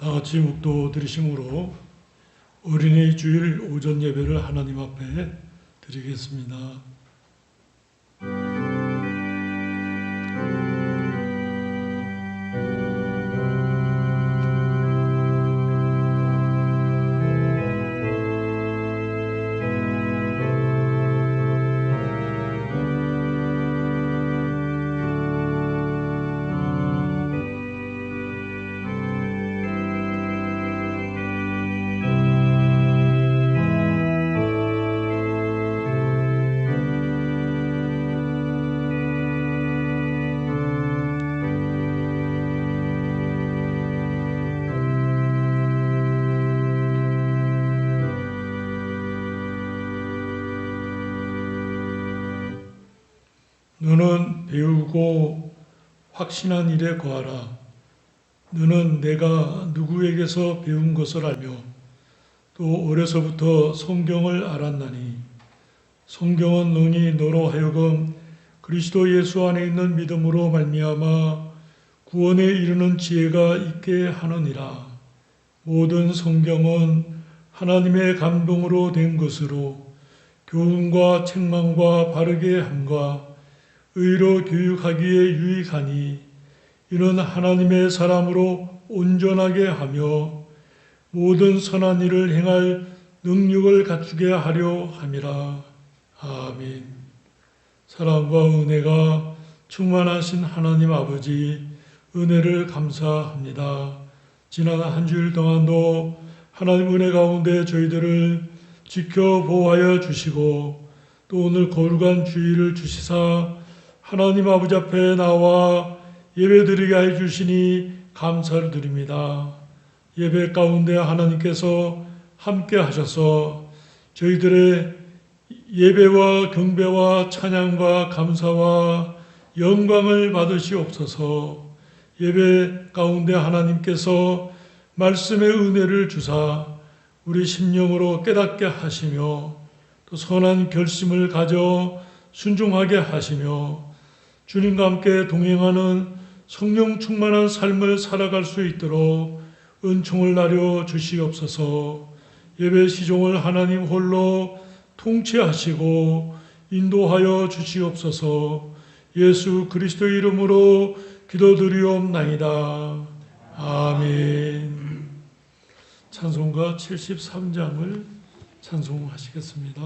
다 같이 묵도 드리심으로 어린이 주일 오전 예배를 하나님 앞에 드리겠습니다. 너는 배우고 확신한 일에 거하라. 너는 내가 누구에게서 배운 것을 알며 또 어려서부터 성경을 알았나니 성경은 능히 너로 하여금 그리스도 예수 안에 있는 믿음으로 말미암아 구원에 이르는 지혜가 있게 하느니라. 모든 성경은 하나님의 감동으로 된 것으로 교훈과 책망과 바르게 함과 의로 교육하기에 유익하니 이는 하나님의 사람으로 온전하게 하며 모든 선한 일을 행할 능력을 갖추게 하려 함이라. 아멘. 사랑과 은혜가 충만하신 하나님 아버지, 은혜를 감사합니다. 지난 한 주일 동안도 하나님 은혜 가운데 저희들을 지켜 보호하여 주시고 또 오늘 거룩한 주일을 주시사 하나님 아버지 앞에 나와 예배드리게 해 주시니 감사를 드립니다. 예배 가운데 하나님께서 함께 하셔서 저희들의 예배와 경배와 찬양과 감사와 영광을 받으시옵소서. 예배 가운데 하나님께서 말씀의 은혜를 주사 우리 심령으로 깨닫게 하시며 또 선한 결심을 가져 순종하게 하시며 주님과 함께 동행하는 성령 충만한 삶을 살아갈 수 있도록 은총을 나려 주시옵소서. 예배 시종을 하나님 홀로 통치하시고 인도하여 주시옵소서. 예수 그리스도 이름으로 기도드리옵나이다. 아멘. 찬송가 73장을 찬송하시겠습니다.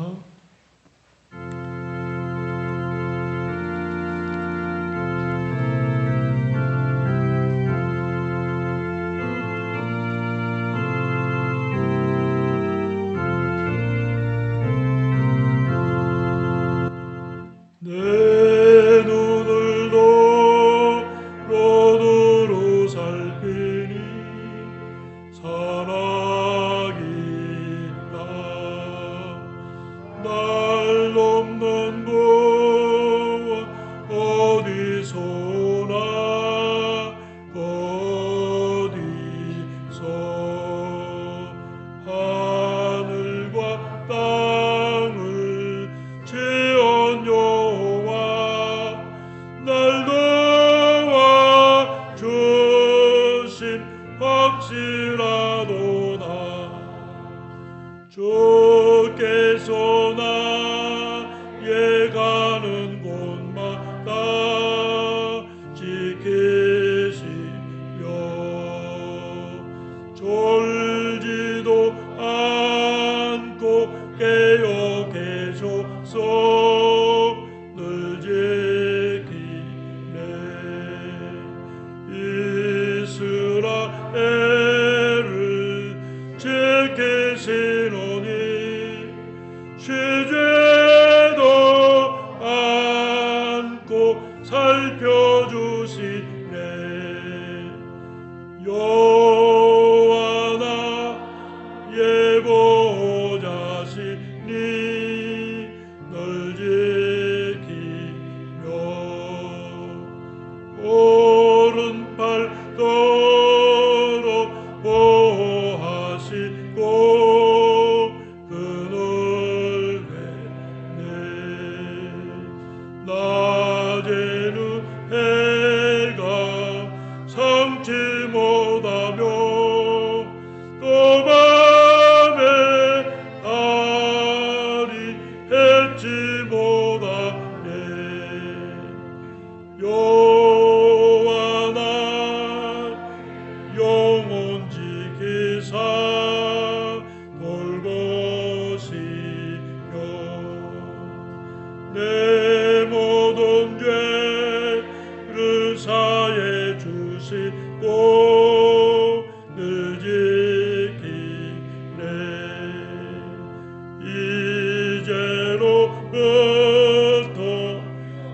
보호하시고 그늘 잊지 못하게 여호와 나 영원 지키사 돌보시며 내 모든 죄를 사해 주시고 늘 지키네 이제로부터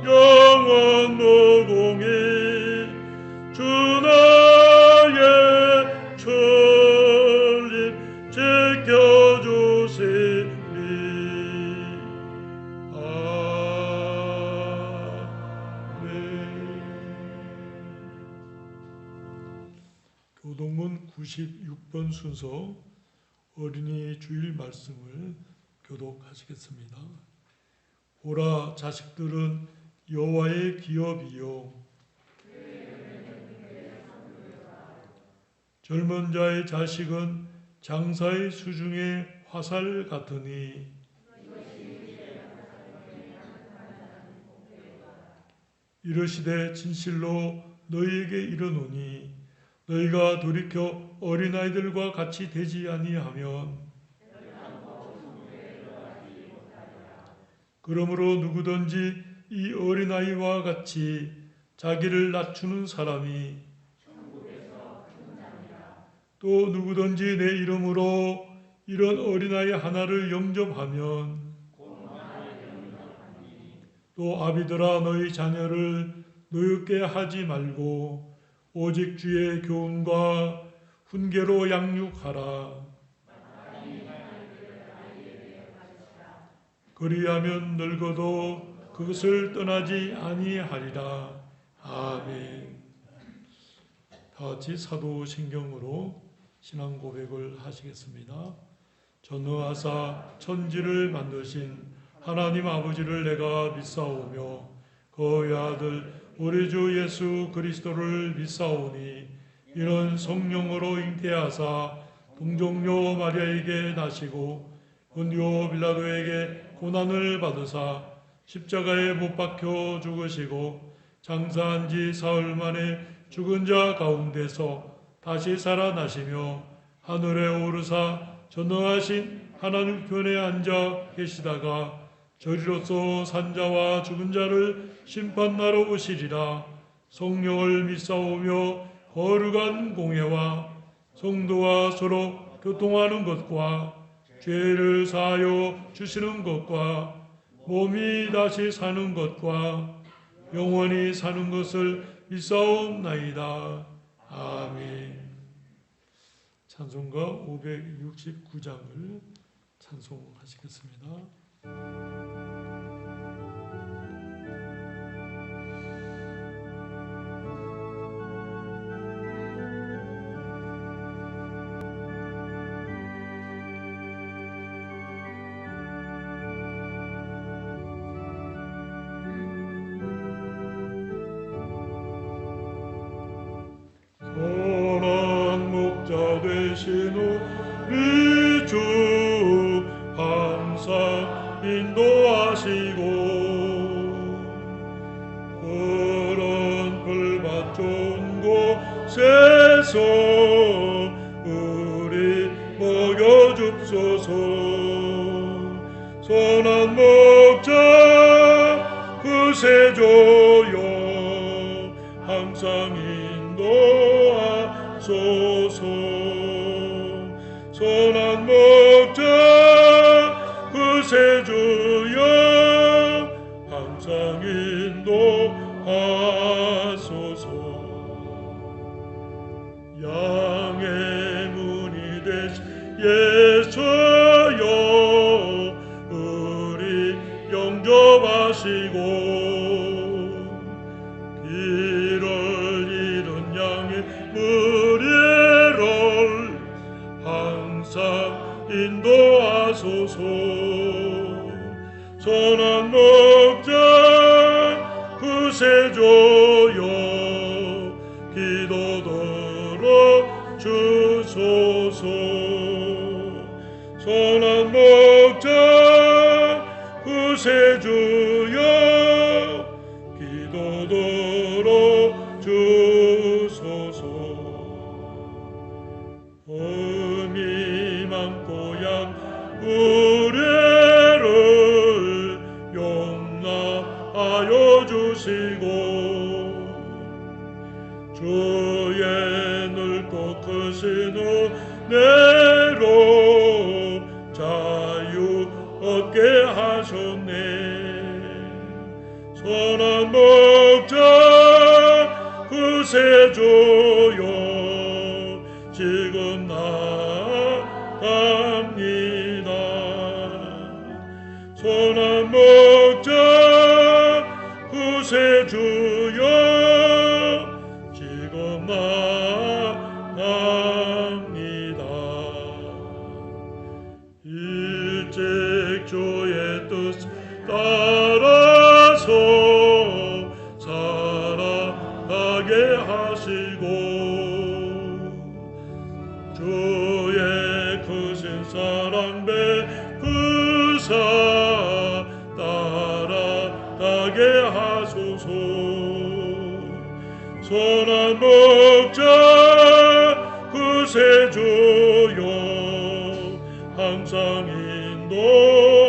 영원 무궁히 주 나의 천림 지켜주시리 아멘. 교동문 96번 순서 어린이 주일 말씀을 교독하시겠습니다. 보라, 자식들은 여호와의 기업이요 젊은 자의 자식은 장사의 수중에 화살 같으니 이르시되 진실로 너희에게 이르노니 너희가 돌이켜 어린아이들과 같이 되지 아니하면 그러므로 누구든지 이 어린아이와 같이 자기를 낮추는 사람이 또 누구든지 내 이름으로 이런 어린아이 하나를 영접하면 또 아비들아 너희 자녀를 노엽게 하지 말고 오직 주의 교훈과 훈계로 양육하라. 그리하면 늙어도 그것을 떠나지 아니하리라. 아멘. 다 같이 사도신경으로 신앙 고백을 하시겠습니다. 전능하사 천지를 만드신 하나님 아버지를 내가 믿사오며 그의 아들 우리 주 예수 그리스도를 믿사오니 이는 성령으로 잉태하사 동정녀 마리아에게 나시고 본디오 빌라도에게 고난을 받으사 십자가에 못 박혀 죽으시고 장사한 지 사흘 만에 죽은 자 가운데서 다시 살아나시며 하늘에 오르사 전능하신 하나님 편에 앉아 계시다가 저리로서 산자와 죽은 자를 심판하러 오시리라. 성령을 믿사오며 거룩한 공회와 성도와 서로 교통하는 것과 죄를 사하여 주시는 것과 몸이 다시 사는 것과 영원히 사는 것을 믿사옵나이다. 아멘. 찬송가 569장을 찬송하시겠습니다. 되신 우리 주 항상 인도하시고 그런 불밭 좋은 곳에서 우리 먹여줍소서. 선한 목자 구세주여 항상 인도하소서. 선한 목자 구세주여 항상 인도하소서. 양의 문이 되신 예수여 우리 영접하시고 길을 잃은 양의 무리를 항상 인도하소서. 선한 목자 구세주여 기도 들어주소서. 선한 목자 구세주여 기도 들어주소서. 어미만 고향 우레를 용납하여 주시고 주의 넓고 크신 은혜로 자유 얻게 하셨네. 선한 목자 구세주여 지금 나갑니다. 선한 목자 구세주여 지금 나갑니다. 일찍 주의 뜻 따라서 살아가게 하시고 주의 크신 사랑 베푸사 따라가게 하소서. 선한 목자 구세주여 항상 인도하소서.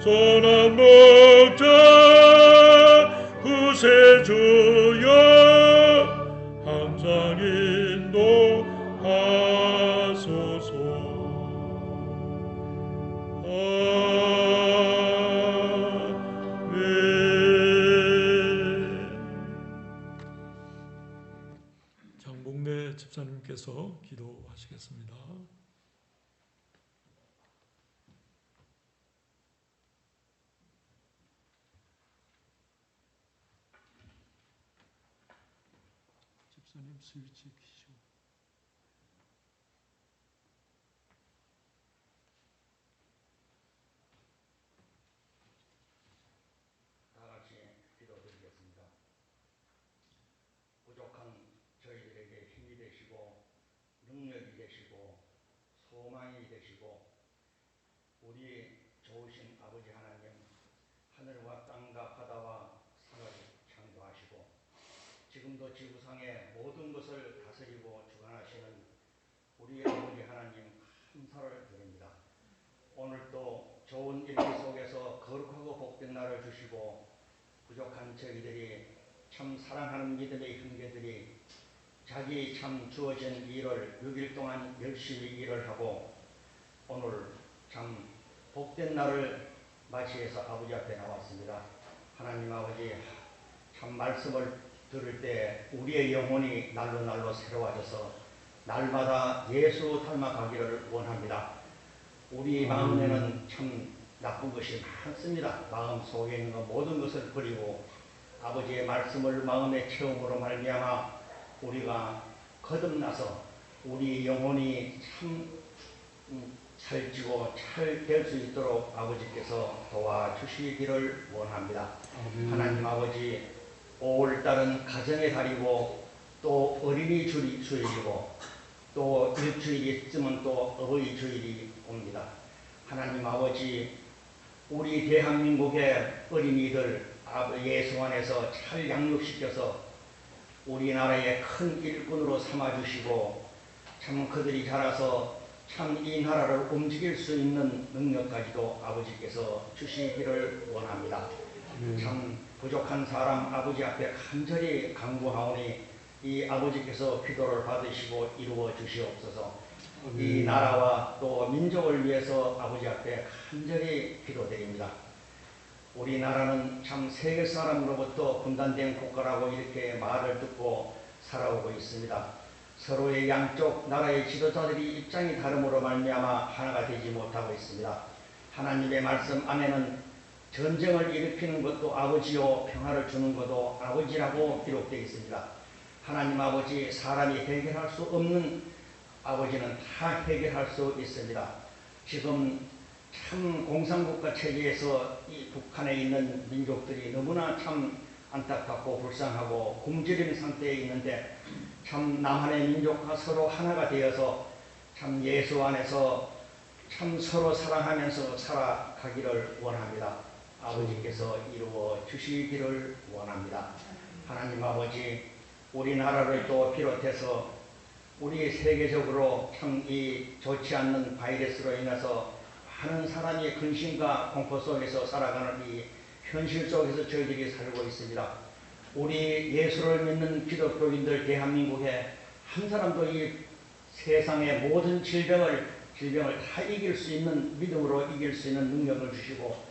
선한 목자 구세주여 항상 인도하소서. 장봉래 집사님께서 기도하시겠습니다. 집사님 스위치 켜시고. 다 같이 기도드리겠습니다. 부족한 저희들에게 힘이 되시고 능력이 되시고 소망이 되시고 우리 좋으신 아버지 하나님, 하늘과 땅과 바다와 산을 창조하시고 지금도 지구상의 모든 것을 다스리고 주관하시는 우리 아버지 하나님 감사를 드립니다. 오늘도 좋은 일기 속에서 거룩하고 복된 날을 주시고 부족한 저희들이 참 사랑하는 믿음의 형제들이 자기 참 주어진 일을 6일 동안 열심히 일을 하고 오늘 참 복된 날을 맞이해서 아버지 앞에 나왔습니다. 하나님 아버지, 참 말씀을 들을 때 우리의 영혼이 날로 새로워져서 날마다 예수 닮아가기를 원합니다. 우리 마음에는 참 나쁜 것이 많습니다. 마음 속에 있는 모든 것을 버리고 아버지의 말씀을 마음의 체험으로 말미암아 우리가 거듭나서 우리 영혼이 참 살찌고 잘 될 수 있도록 아버지께서 도와주시기를 원합니다. 하나님 아버지, 5월달은 가정의 달이고 또 어린이 주일이고 또 일주일이 있으면 또 어버이 주일이 옵니다. 하나님 아버지, 우리 대한민국의 어린이들 예수 안에서 잘 양육시켜서 우리나라의 큰 일꾼으로 삼아주시고 참 그들이 자라서 참 이 나라를 움직일 수 있는 능력까지도 아버지께서 주시기를 원합니다. 참 부족한 사람 아버지 앞에 간절히 간구하오니 이 아버지께서 기도를 받으시고 이루어 주시옵소서. 이 나라와 또 민족을 위해서 아버지 앞에 간절히 기도드립니다. 우리나라는 참 세계 사람으로부터 분단된 국가라고 이렇게 말을 듣고 살아오고 있습니다. 서로의 양쪽 나라의 지도자들이 입장이 다름으로 말미암아 하나가 되지 못하고 있습니다. 하나님의 말씀 안에는 전쟁을 일으키는 것도 아버지요 평화를 주는 것도 아버지라고 기록되어 있습니다. 하나님 아버지, 사람이 해결할 수 없는 아버지는 다 해결할 수 있습니다. 지금 참 공산국가 체제에서 이 북한에 있는 민족들이 너무나 참 안타깝고 불쌍하고 굶주린 상태에 있는데 참 남한의 민족과 서로 하나가 되어서 참 예수 안에서 참 서로 사랑하면서 살아가기를 원합니다. 아버지께서 이루어 주시기를 원합니다. 하나님 아버지, 우리나라를 또 비롯해서 우리 세계적으로 참 이 좋지 않는 바이러스로 인해서 많은 사람이 근심과 공포 속에서 살아가는 이 현실 속에서 저희들이 살고 있습니다. 우리 예수를 믿는 기독교인들 대한민국에 한 사람도 이 세상의 모든 질병을 다 이길 수 있는, 믿음으로 이길 수 있는 능력을 주시고,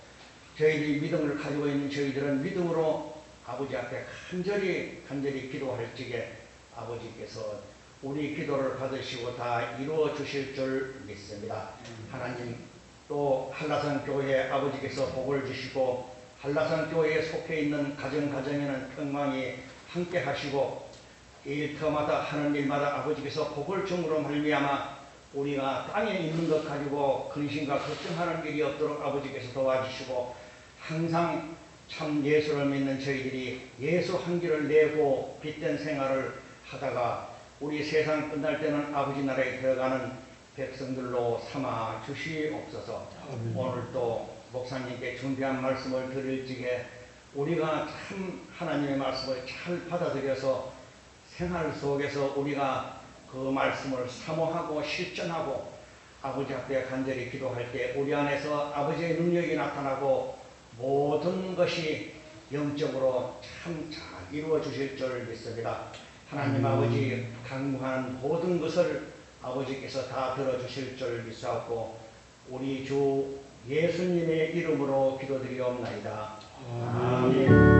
저희들이 믿음을 가지고 있는 저희들은 믿음으로 아버지 앞에 간절히 기도할 적에 아버지께서 우리 기도를 받으시고 다 이루어 주실 줄 믿습니다. 하나님, 또 한라산 교회 아버지께서 복을 주시고 한라산 교회에 속해 있는 가정에는 평강이 함께 하시고, 일터마다 하는 일마다 아버지께서 복을 줌으로 말미암아 우리가 땅에 있는 것 가지고 근심과 걱정하는 일이 없도록 아버지께서 도와주시고, 항상 참 예수를 믿는 저희들이 예수 한 길을 내고 빛된 생활을 하다가 우리 세상 끝날 때는 아버지 나라에 들어가는 백성들로 삼아 주시옵소서. 오늘도 목사님께 준비한 말씀을 드릴 적에 우리가 참 하나님의 말씀을 잘 받아들여서 생활 속에서 우리가 그 말씀을 사모하고 실천하고 아버지 앞에 간절히 기도할 때 우리 안에서 아버지의 능력이 나타나고 모든 것이 영적으로 참 잘 이루어 주실 줄 믿습니다. 하나님 아버지, 강구한 모든 것을 아버지께서 다 들어주실 줄 믿사옵고 우리 주 예수님의 이름으로 기도드리옵나이다. 아멘.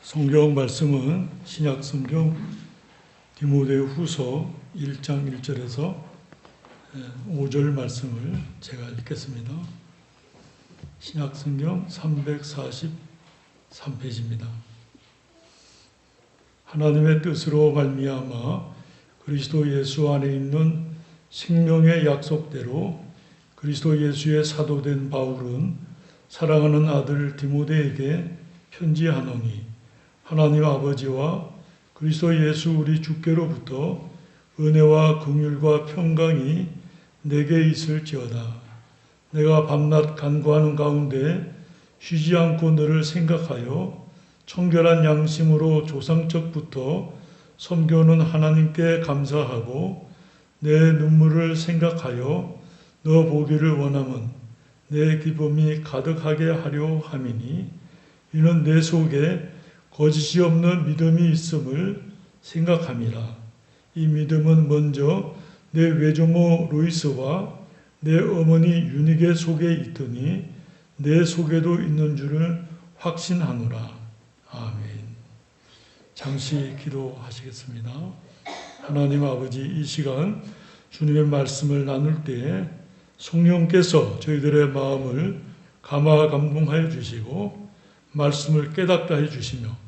성경 말씀은 신약 성경 디모데후서 1장 1절에서 5절 말씀을 제가 읽겠습니다. 신약 성경 343페이지입니다. 하나님의 뜻으로 말미암아 그리스도 예수 안에 있는 생명의 약속대로 그리스도 예수의 사도된 바울은 사랑하는 아들 디모데에게 편지하노니 하나님 아버지와 그리스도 예수 우리 주께로부터 은혜와 긍휼과 평강이 내게 있을지어다. 내가 밤낮 간구하는 가운데 쉬지 않고 너를 생각하여 청결한 양심으로 조상적부터 섬겨오는 하나님께 감사하고 내 눈물을 생각하여 너 보기를 원함은 내 기쁨이 가득하게 하려 함이니 이는 내 속에 거짓이 없는 믿음이 있음을 생각함이라. 이 믿음은 먼저 내 외조모 로이스와 내 어머니 유니게 속에 있더니 내 속에도 있는 줄을 확신하노라. 아멘. 잠시 기도하시겠습니다. 하나님 아버지, 이 시간 주님의 말씀을 나눌 때에 성령께서 저희들의 마음을 감화 감동하여 주시고 말씀을 깨닫게 해 주시며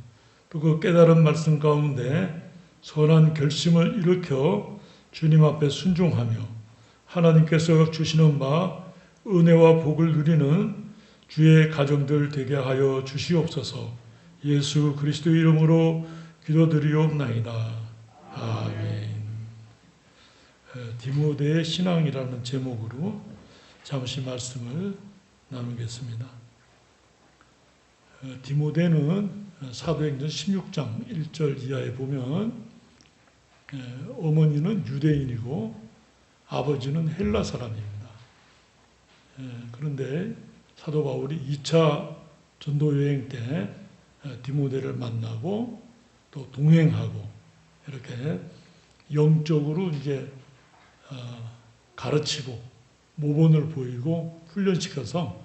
또 그 깨달은 말씀 가운데 선한 결심을 일으켜 주님 앞에 순종하며 하나님께서 주시는 바 은혜와 복을 누리는 주의 가정들 되게 하여 주시옵소서. 예수 그리스도의 이름으로 기도드리옵나이다. 아멘. 디모데의 신앙이라는 제목으로 잠시 말씀을 나누겠습니다. 디모데는 사도행전 16장 1절 이하에 보면 어머니는 유대인이고 아버지는 헬라 사람입니다. 그런데 사도 바울이 2차 전도 여행 때 디모데를 만나고 또 동행하고 이렇게 영적으로 이제 가르치고 모본을 보이고 훈련시켜서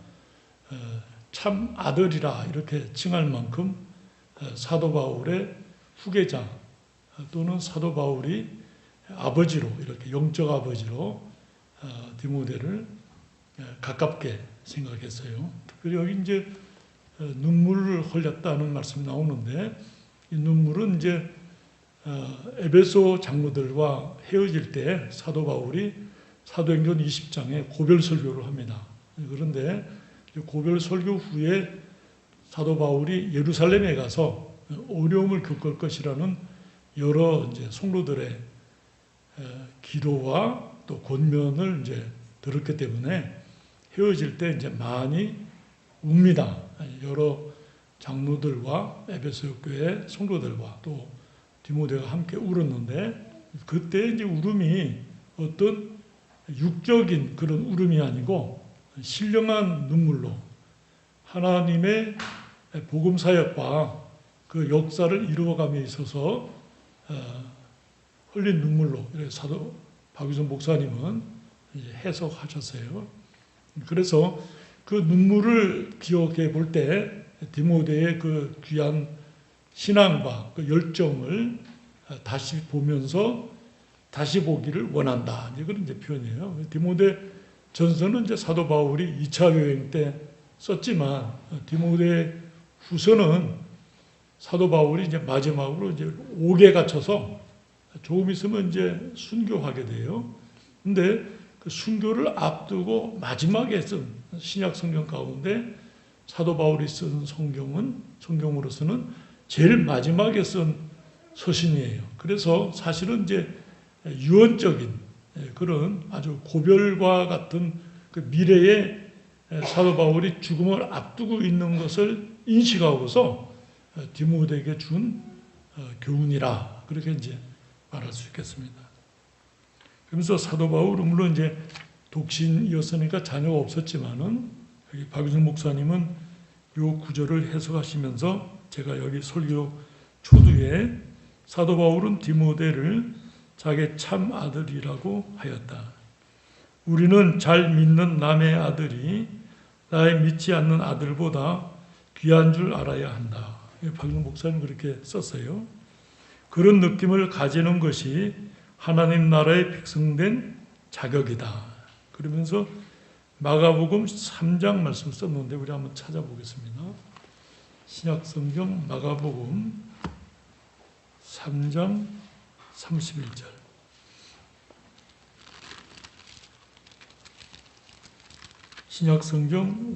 참 아들이라 이렇게 칭할 만큼 사도 바울의 후계자 또는 사도 바울이 아버지로, 이렇게 영적 아버지로 디모데를 가깝게 생각했어요. 특별히 여기 이제 눈물을 흘렸다는 말씀이 나오는데, 이 눈물은 이제 에베소 장로들과 헤어질 때 사도 바울이 사도행전 20장에 고별 설교를 합니다. 그런데 고별 설교 후에 사도 바울이 예루살렘에 가서 어려움을 겪을 것이라는 여러 이제 성도들의 기도와 또 권면을 이제 들었기 때문에 헤어질 때 이제 많이 웁니다. 여러 장로들과 에베소 교회 성도들과 또 디모데가 함께 울었는데, 그때 이제 울음이 어떤 육적인 그런 울음이 아니고 신령한 눈물로 하나님의 복음 사역과 그 역사를 이루어감에 있어서 흘린 눈물로, 사도 박유선 목사님은 이제 해석하셨어요. 그래서 그 눈물을 기억해 볼 때 디모데의 그 귀한 신앙과 그 열정을 다시 보면서 다시 보기를 원한다. 그런 이제 표현이에요. 디모데 전서는 이제 사도 바울이 2차 여행 때 썼지만, 디모데 후서는 사도 바울이 이제 마지막으로 이제 옥에 갇혀서 조금 있으면 이제 순교하게 돼요. 근데 그 순교를 앞두고 마지막에 쓴 신약 성경 가운데 사도 바울이 쓴 성경으로서는 제일 마지막에 쓴 서신이에요. 그래서 사실은 이제 유언적인 그런 아주 고별과 같은 그 미래에 사도 바울이 죽음을 앞두고 있는 것을 인식하고서 디모데에게 준 교훈이라, 그렇게 이제 말할 수 있겠습니다. 그러면서 사도 바울은 물론 이제 독신이었으니까 자녀가 없었지만은, 여기 박유선 목사님은 이 구절을 해석하시면서 제가 여기 설교 초두에 사도 바울은 디모데를 자기의 참 아들이라고 하였다. 우리는 잘 믿는 남의 아들이 나의 믿지 않는 아들보다 귀한 줄 알아야 한다. 박유선 목사님 그렇게 썼어요. 그런 느낌을 가지는 것이 하나님 나라의 백성된 자격이다. 그러면서 마가복음 3장 말씀 썼는데 우리 한번 찾아보겠습니다. 신약성경 마가복음 3장 31절. 신약성경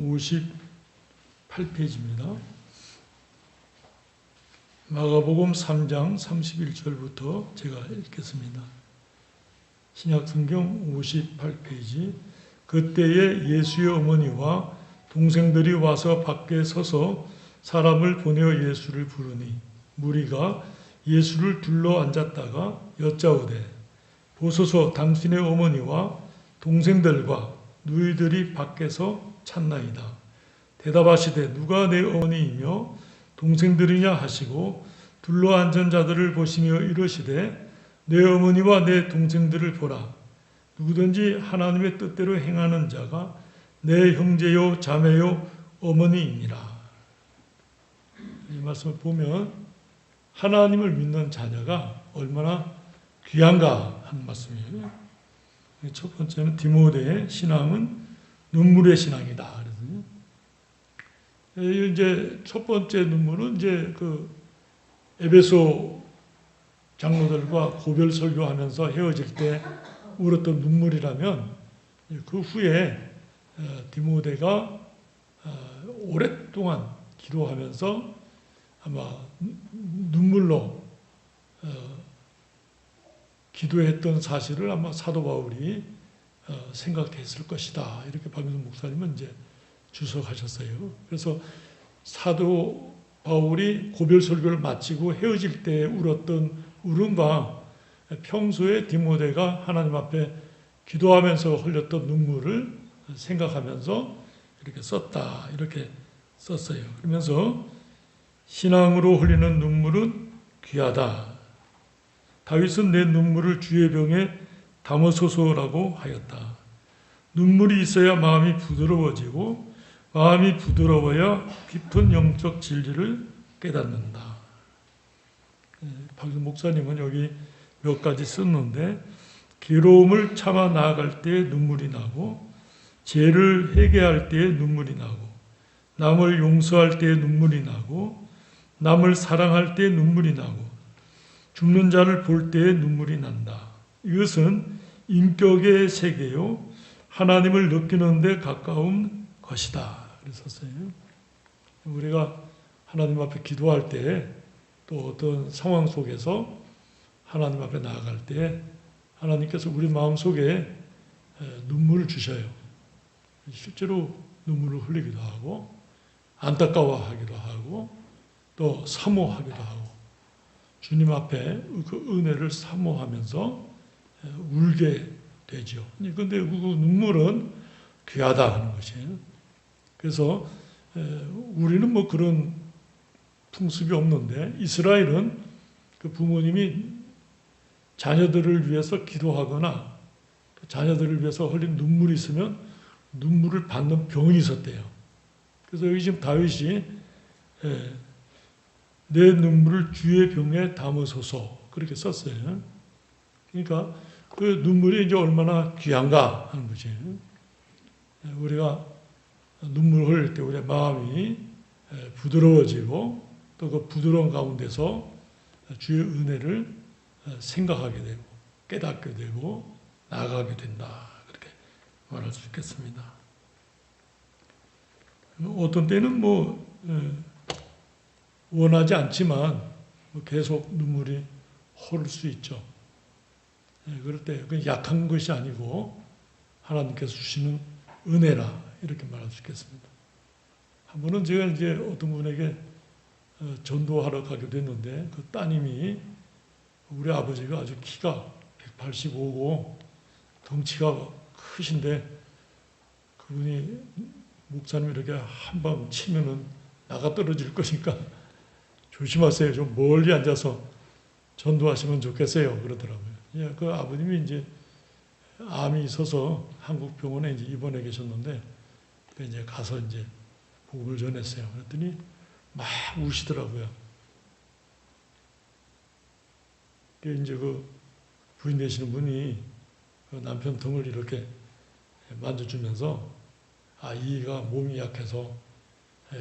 58페이지입니다. 마가복음 3장 31절부터 제가 읽겠습니다. 신약성경 58페이지. 그때에 예수의 어머니와 동생들이 와서 밖에 서서 사람을 보내어 예수를 부르니 무리가 예수를 둘러 앉았다가 여짜오되 보소서 당신의 어머니와 동생들과 누이들이 밖에서 찾나이다. 대답하시되 누가 내 어머니이며 동생들이냐 하시고 둘러 앉은 자들을 보시며 이르시되 내 어머니와 내 동생들을 보라. 누구든지 하나님의 뜻대로 행하는 자가 내 형제요 자매요 어머니이니라. 이 말씀을 보면 하나님을 믿는 자녀가 얼마나 귀한가 하는 말씀이에요. 첫 번째는 디모데의 신앙은 눈물의 신앙이다. 그래서 이제 첫 번째 눈물은 이제 그 에베소 장로들과 고별 설교하면서 헤어질 때 울었던 눈물이라면, 그 후에 디모데가 오랫동안 기도하면서 아마 눈물로 기도했던 사실을 아마 사도 바울이 생각했을 것이다. 이렇게 박유선 목사님은 이제 주석하셨어요. 그래서 사도 바울이 고별 설교를 마치고 헤어질 때 울었던 울음과 평소에 디모데가 하나님 앞에 기도하면서 흘렸던 눈물을 생각하면서 이렇게 썼다. 이렇게 썼어요. 그러면서 신앙으로 흘리는 눈물은 귀하다. 다윗은 내 눈물을 주의 병에 담으소서라고 하였다. 눈물이 있어야 마음이 부드러워지고 마음이 부드러워야 깊은 영적 진리를 깨닫는다. 박유선 목사님은 여기 몇 가지 썼는데 괴로움을 참아 나아갈 때 눈물이 나고, 죄를 회개할 때 눈물이 나고, 남을 용서할 때 눈물이 나고, 남을 사랑할 때 눈물이 나고, 죽는 자를 볼 때 눈물이 난다. 이것은 인격의 세계요, 하나님을 느끼는 데 가까운 것이다. 그랬었어요. 우리가 하나님 앞에 기도할 때, 또 어떤 상황 속에서 하나님 앞에 나아갈 때 하나님께서 우리 마음속에 눈물을 주셔요. 실제로 눈물을 흘리기도 하고, 안타까워하기도 하고, 또 사모하기도 하고, 주님 앞에 그 은혜를 사모하면서 울게 되죠. 그런데 그 눈물은 귀하다 하는 것이에요. 그래서 우리는 뭐 그런 풍습이 없는데, 이스라엘은 그 부모님이 자녀들을 위해서 기도하거나 자녀들을 위해서 흘린 눈물이 있으면 눈물을 받는 병이 있었대요. 그래서 여기 지금 다윗이 내 눈물을 주의 병에 담으소서 그렇게 썼어요. 그러니까 그 눈물이 이제 얼마나 귀한가 하는 거지. 우리가 눈물을 흘릴 때 우리의 마음이 부드러워지고, 또 그 부드러운 가운데서 주의 은혜를 생각하게 되고 깨닫게 되고 나아가게 된다. 그렇게 말할 수 있겠습니다. 어떤 때는 뭐 원하지 않지만 계속 눈물이 흐를 수 있죠. 그럴 때 그 약한 것이 아니고 하나님께서 주시는 은혜라 이렇게 말할 수 있겠습니다. 한 번은 제가 이제 어떤 분에게 전도하러 가게 됐는데, 그 따님이 우리 아버지가 아주 키가 185고 덩치가 크신데, 그분이 목사님 이렇게 한 방 치면은 나가 떨어질 거니까 조심하세요. 좀 멀리 앉아서 전도하시면 좋겠어요. 그러더라고요. 예, 그 아버님이 이제 암이 있어서 한국 병원에 이제 입원해 계셨는데, 이제 가서 이제 복음을 전했어요. 그랬더니 막 우시더라고요. 이제 그 부인 되시는 분이 그 남편 등을 이렇게 만져주면서, 이가 몸이 약해서,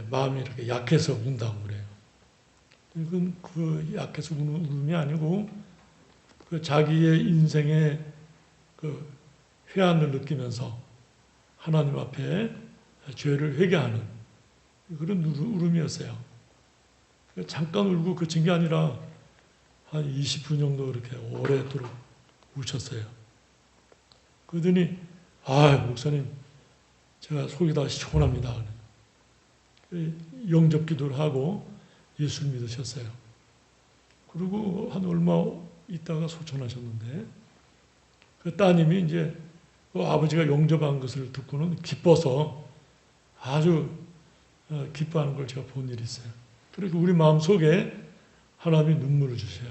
마음이 이렇게 약해서 운다고 그래요. 이건 그 약해서 우는 울음이 아니고, 그 자기의 인생의 그 회한을 느끼면서 하나님 앞에 죄를 회개하는 그런 울음이었어요. 잠깐 울고 그친 게 아니라 한 20분 정도 이렇게 오래도록 우셨어요. 그러더니 목사님 제가 속이 다 시원합니다. 영접 기도를 하고 예수를 믿으셨어요. 그리고 한 얼마 있다가 소천하셨는데, 그 따님이 이제 그 아버지가 영접한 것을 듣고는 기뻐서 아주 기뻐하는 걸 제가 본 일이 있어요. 그리고 우리 마음속에 하나님이 눈물을 주셔요.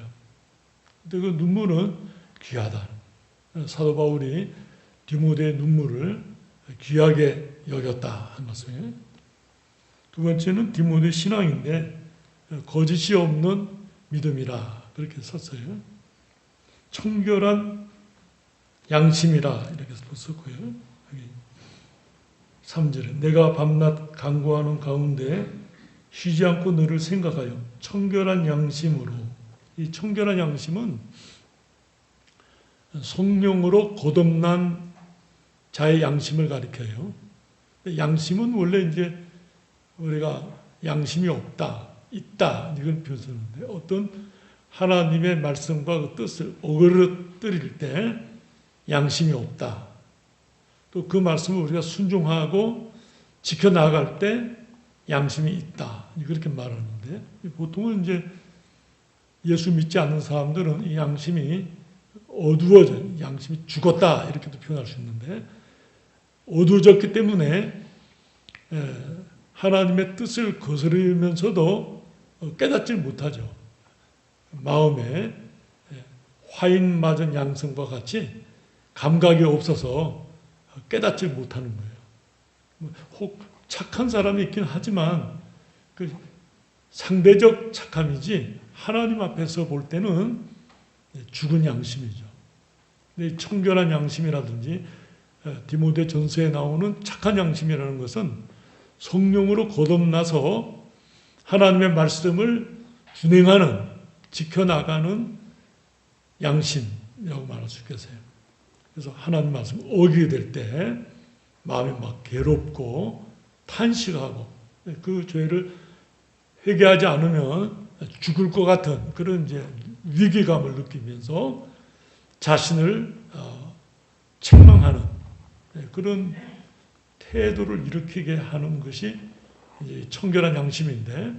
근데 그 눈물은 귀하다. 사도 바울이 디모데의 눈물을 귀하게 여겼다 한 것을. 두 번째는 디모데 신앙인데 거짓이 없는 믿음이라 그렇게 썼어요. 청결한 양심이라 이렇게 썼고요. 3절에 내가 밤낮 간구하는 가운데 쉬지 않고 너를 생각하여 청결한 양심으로. 이 청결한 양심은 성령으로 거듭난 자의 양심을 가리켜요. 양심은 원래 이제 우리가 양심이 없다, 있다 이걸 표현하는데, 어떤 하나님의 말씀과 그 뜻을 어그러뜨릴 때 양심이 없다. 또 그 말씀을 우리가 순종하고 지켜나갈 때 양심이 있다. 그렇게 말하는데, 보통은 이제 예수 믿지 않는 사람들은 이 양심이 어두워져, 양심이 죽었다 이렇게도 표현할 수 있는데, 어두워졌기 때문에 하나님의 뜻을 거스르면서도 깨닫지 못하죠. 마음에 화인 맞은 양성과 같이 감각이 없어서 깨닫지 못하는 거예요. 혹 착한 사람이 있긴 하지만 그 상대적 착함이지 하나님 앞에서 볼 때는 죽은 양심이죠. 근데 청결한 양심이라든지 디모데 전서에 나오는 착한 양심이라는 것은 성령으로 거듭나서 하나님의 말씀을 준행하는, 지켜나가는 양심이라고 말할 수 있겠어요. 그래서 하나님 말씀 어기게 될 때 마음이 막 괴롭고 탄식하고 그 죄를 회개하지 않으면 죽을 것 같은 그런 이제 위기감을 느끼면서 자신을 책망하는 그런 태도를 일으키게 하는 것이 이제 청결한 양심인데,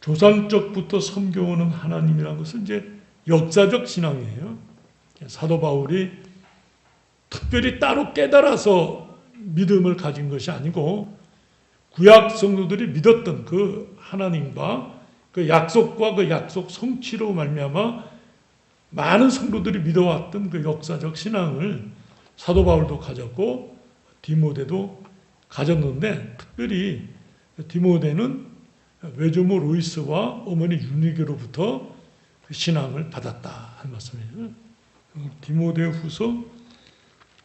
조상적부터 섬겨오는 하나님이라는 것은 이제 역사적 신앙이에요. 사도 바울이 특별히 따로 깨달아서 믿음을 가진 것이 아니고 구약 성도들이 믿었던 그 하나님과 그 약속과 그 약속 성취로 말미암아 많은 성도들이 믿어왔던 그 역사적 신앙을 사도 바울도 가졌고 디모데도 가졌는데, 특별히 디모데는 외조모 로이스와 어머니 유니게로부터 그 신앙을 받았다 하는 말씀이에요. 디모데후서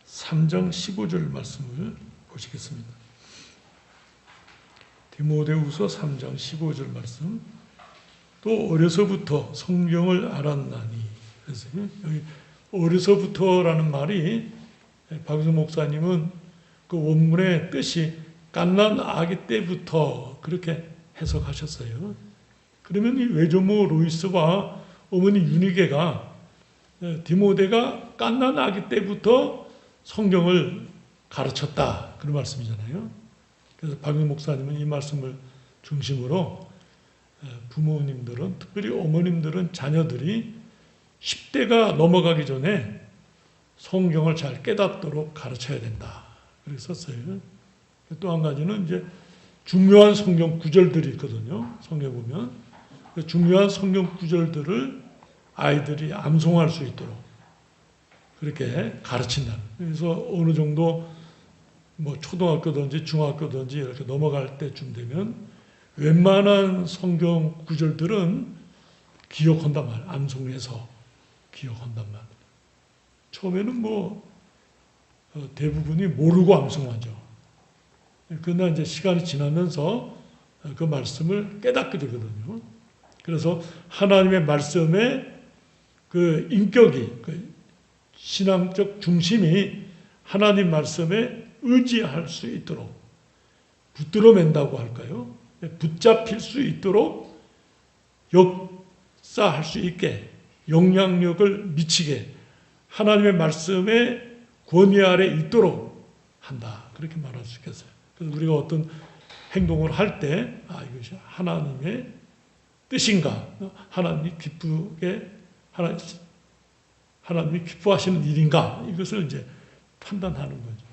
3장 15절 말씀을 보시겠습니다. 디모데후서 3장 15절 말씀. 또 어려서부터 성경을 알았나니. 그래서 여기 어려서부터라는 말이 박유선 목사님은 그 원문의 뜻이 갓난 아기 때부터 그렇게 해석하셨어요. 그러면 이 외조모 로이스와 어머니 유니게가 디모데가 갓난 아기 때부터 성경을 가르쳤다 그런 말씀이잖아요. 그래서 박유선 목사님은 이 말씀을 중심으로 부모님들은, 특별히 어머님들은 자녀들이 10대가 넘어가기 전에 성경을 잘 깨닫도록 가르쳐야 된다 그렇게 썼어요. 또 한 가지는 이제 중요한 성경 구절들이 있거든요. 성경에 보면 그 중요한 성경 구절들을 아이들이 암송할 수 있도록 그렇게 가르친다. 그래서 어느 정도 뭐 초등학교든지 중학교든지 이렇게 넘어갈 때쯤 되면 웬만한 성경 구절들은 기억한단 말, 암송해서 기억한단 말. 처음에는 뭐 대부분이 모르고 암송하죠. 그러나 이제 시간이 지나면서 그 말씀을 깨닫게 되거든요. 그래서 하나님의 말씀의 그 인격이, 그 신앙적 중심이 하나님 말씀에 의지할 수 있도록, 붙들어 맨다고 할까요? 붙잡힐 수 있도록 역사할 수 있게, 영향력을 미치게 하나님의 말씀에 권위 아래 있도록 한다. 그렇게 말할 수 있겠어요. 그래서 우리가 어떤 행동을 할 때, 이것이 하나님의 뜻인가, 하나님이 하나님이 기뻐하시는 일인가, 이것을 이제 판단하는 거죠.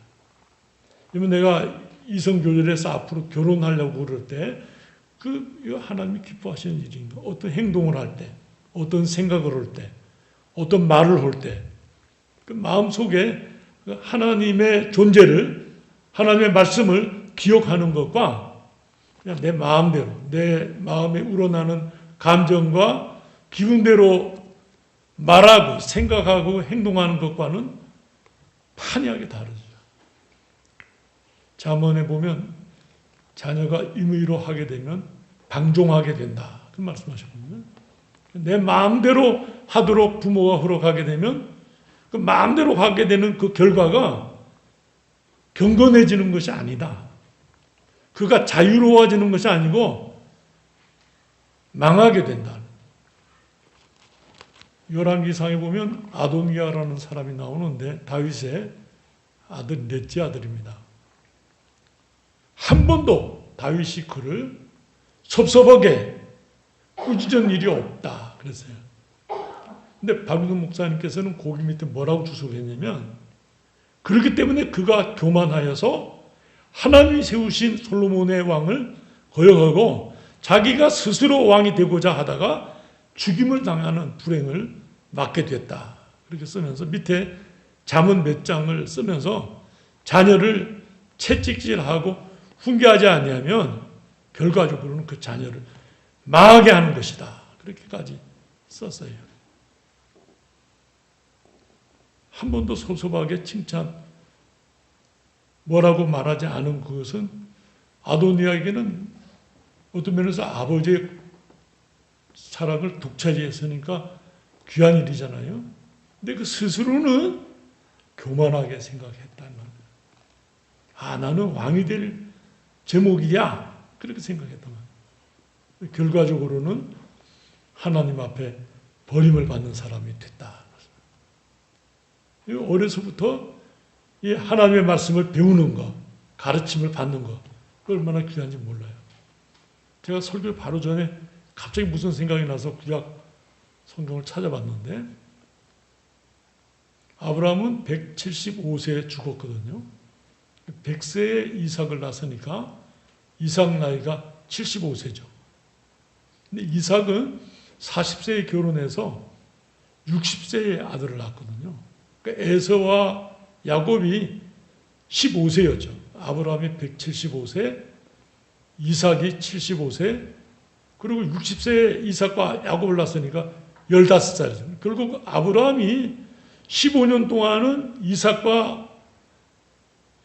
그러면 내가 이성교제에서 앞으로 결혼하려고 그럴 때, 하나님이 기뻐하시는 일인가, 어떤 행동을 할 때, 어떤 생각을 할 때, 어떤 말을 할 때, 그 마음속에 하나님의 존재를, 하나님의 말씀을 기억하는 것과 그냥 내 마음대로, 내 마음에 우러나는 감정과 기분대로 말하고 생각하고 행동하는 것과는 판이하게 다르죠. 잠언에 보면 자녀가 임의로 하게 되면 방종하게 된다. 그 말씀하셨거든요. 내 마음대로 하도록 부모가 허락하게 되면 그 마음대로 하게 되는 그 결과가 경건해지는 것이 아니다. 그가 자유로워지는 것이 아니고 망하게 된다. 열왕기상에 보면 아도니아라는 사람이 나오는데 다윗의 아들, 넷째 아들입니다. 한 번도 다윗이 그를 섭섭하게 꾸짖은 일이 없다 그랬어요. 근데 박유선 목사님께서는 거기 밑에 뭐라고 주석했냐면, 그렇기 때문에 그가 교만하여서 하나님이 세우신 솔로몬의 왕을 거역하고 자기가 스스로 왕이 되고자 하다가 죽임을 당하는 불행을 맞게 됐다. 그렇게 쓰면서 밑에 잠언 몇 장을 쓰면서 자녀를 채찍질하고 훈계하지 아니하면 결과적으로는 그 자녀를 망하게 하는 것이다. 그렇게까지 썼어요. 한 번도 소sob하게 뭐라고 말하지 않은 그것은 아도니아에게는 어떤 면에서 아버지의 사랑을 독차지했으니까 귀한 일이잖아요. 근데 그 스스로는 교만하게 생각했다는 말이에요. 나는 왕이 될 제목이야. 그렇게 생각했단 말이에요. 결과적으로는 하나님 앞에 버림을 받는 사람이 됐다. 어려서부터 이 하나님의 말씀을 배우는 것, 가르침을 받는 것, 얼마나 귀한지 몰라요. 제가 설교 바로 전에 갑자기 무슨 생각이 나서 구약 성경을 찾아봤는데, 아브라함은 175세에 죽었거든요. 100세에 이삭을 낳았으니까 이삭 나이가 75세죠. 근데 이삭은 40세에 결혼해서 60세에 아들을 낳았거든요. 그러니까 에서와 야곱이 15세였죠. 아브라함이 175세, 이삭이 75세, 그리고 60세에 이삭과 야곱을 낳았으니까 15살이죠. 결국 아브라함이 15년 동안은 이삭과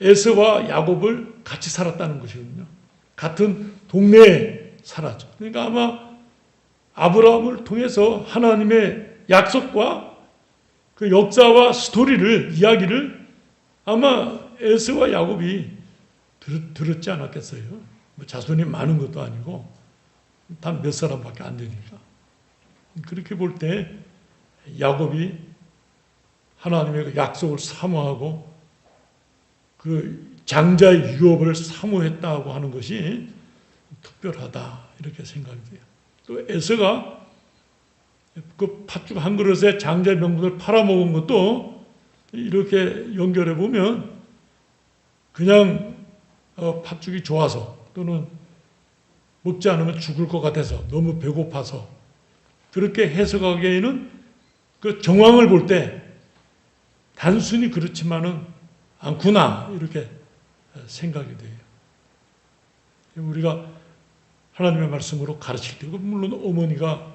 에서와 야곱을 같이 살았다는 것이거든요. 같은 동네에 살았죠. 그러니까 아마 아브라함을 통해서 하나님의 약속과 그 역사와 이야기를 아마 에서와 야곱이 들었지 않았겠어요. 뭐 자손이 많은 것도 아니고 단 몇 사람밖에 안 되니까. 그렇게 볼 때 야곱이 하나님의 그 약속을 사모하고 그 장자의 유업을 사모했다고 하는 것이 특별하다 이렇게 생각이 돼요. 또 에서가 그 팥죽 한 그릇에 장자의 명분을 팔아먹은 것도 이렇게 연결해 보면 그냥 팥죽이 좋아서 또는 먹지 않으면 죽을 것 같아서 너무 배고파서 그렇게 해석하기에는 그 정황을 볼 때 단순히 그렇지만은 않구나 이렇게 생각이 돼요. 우리가 하나님의 말씀으로 가르칠 때 물론 어머니가